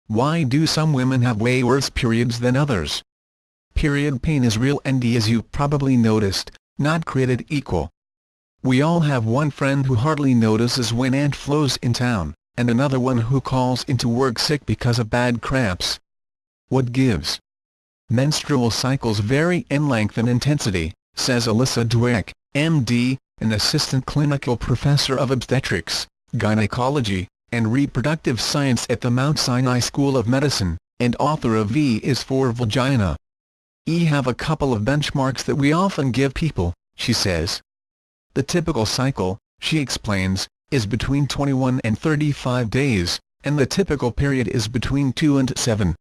Why do some women have way worse periods than others? Period pain is real and, as you probably noticed, not created equal. We all have one friend who hardly notices when Aunt Flo's in town, and another one who calls into work sick because of bad cramps. What gives? Menstrual cycles vary in length and intensity, says Alyssa Dweck, MD, an assistant clinical professor of obstetrics, gynecology, and reproductive science at the Mount Sinai School of Medicine, and author of V is for Vagina. Have a couple of benchmarks that we often give people, she says. The typical cycle, she explains, is between 21 and 35 days, and the typical period is between 2 and 7.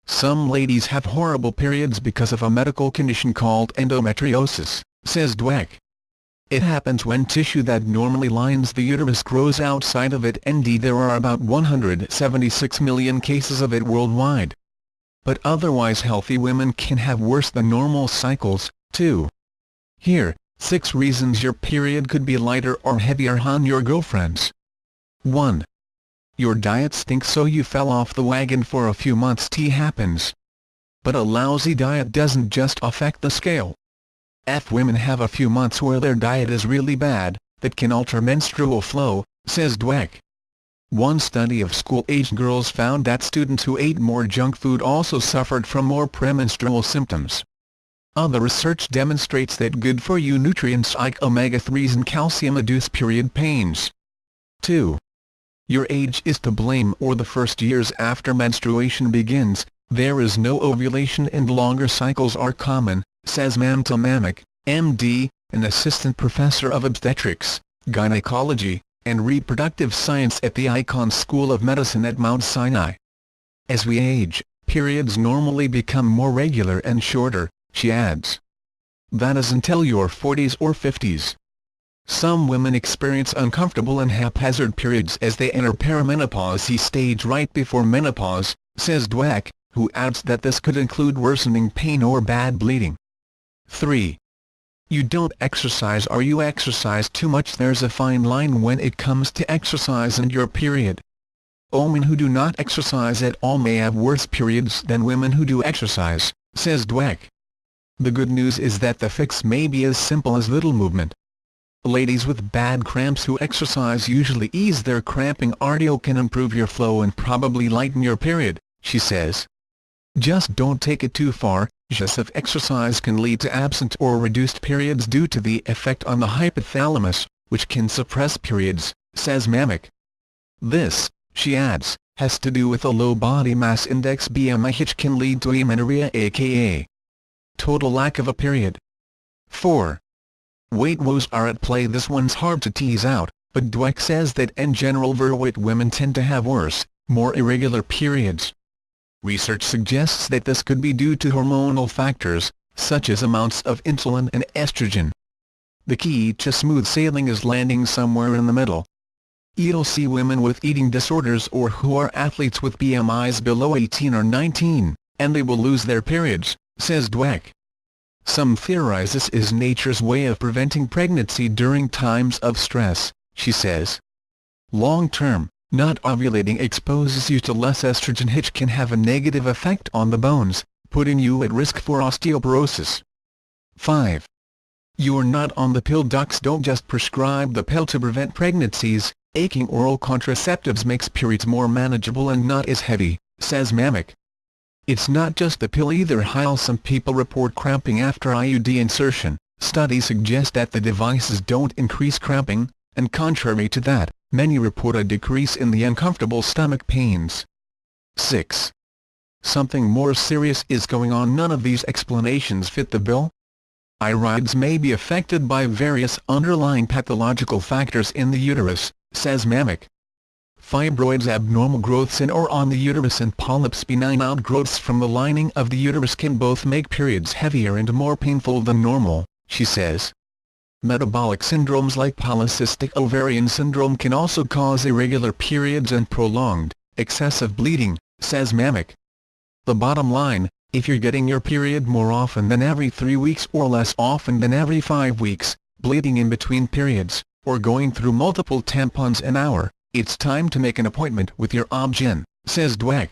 Some ladies have horrible periods because of a medical condition called endometriosis, says Dweck. It happens when tissue that normally lines the uterus grows outside of it, and there are about 176 million cases of it worldwide. But otherwise healthy women can have worse than normal cycles, too. Here, 6 reasons your period could be lighter or heavier on your girlfriends. 1. Your diet stinks, so you fell off the wagon for a few months. Happens. But a lousy diet doesn't just affect the scale. Women have a few months where their diet is really bad, that can alter menstrual flow, says Dweck. One study of school-aged girls found that students who ate more junk food also suffered from more premenstrual symptoms. Other research demonstrates that good-for-you nutrients like omega-3s and calcium reduce period pains. 2. Your age is to blame, or the first years after menstruation begins, there is no ovulation and longer cycles are common, says Mamta Mamak, MD, an assistant professor of obstetrics, gynecology, and reproductive science at the Icahn School of Medicine at Mount Sinai. As we age, periods normally become more regular and shorter, she adds. That is until your 40s or 50s. Some women experience uncomfortable and haphazard periods as they enter perimenopause stage right before menopause, says Dweck, who adds that this could include worsening pain or bad bleeding. 3. You don't exercise or you exercise too much. There's a fine line when it comes to exercise and your period. Women who do not exercise at all may have worse periods than women who do exercise, says Dweck. The good news is that the fix may be as simple as little movement. Ladies with bad cramps who exercise usually ease their cramping. Cardio can improve your flow and probably lighten your period, she says. Just don't take it too far. Excessive exercise can lead to absent or reduced periods due to the effect on the hypothalamus, which can suppress periods, says Mamak. This, she adds, has to do with a low body mass index BMI, which can lead to amenorrhea, aka total lack of a period. 4. Weight woes are at play. This one's hard to tease out, but Dweck says that in general overweight women tend to have worse, more irregular periods. Research suggests that this could be due to hormonal factors, such as amounts of insulin and estrogen. The key to smooth sailing is landing somewhere in the middle. You'll see women with eating disorders or who are athletes with BMIs below 18 or 19, and they will lose their periods, says Dweck. Some theorize this is nature's way of preventing pregnancy during times of stress, she says. Long-term, not ovulating exposes you to less estrogen, which can have a negative effect on the bones, putting you at risk for osteoporosis. 5. You're not on the pill. Docs don't just prescribe the pill to prevent pregnancies. Taking oral contraceptives makes periods more manageable and not as heavy, says Mamak. It's not just the pill either. While some people report cramping after IUD insertion, studies suggest that the devices don't increase cramping, and contrary to that, many report a decrease in the uncomfortable stomach pains. 6. Something more serious is going on. None of these explanations fit the bill. Periods may be affected by various underlying pathological factors in the uterus, says Mamak. Fibroids, abnormal growths in or on the uterus, and polyps, benign outgrowths from the lining of the uterus, can both make periods heavier and more painful than normal, she says. Metabolic syndromes like polycystic ovarian syndrome can also cause irregular periods and prolonged, excessive bleeding, says Mamak. The bottom line, if you're getting your period more often than every 3 weeks or less often than every 5 weeks, bleeding in between periods, or going through multiple tampons an hour, it's time to make an appointment with your OB-GYN, says Dweck.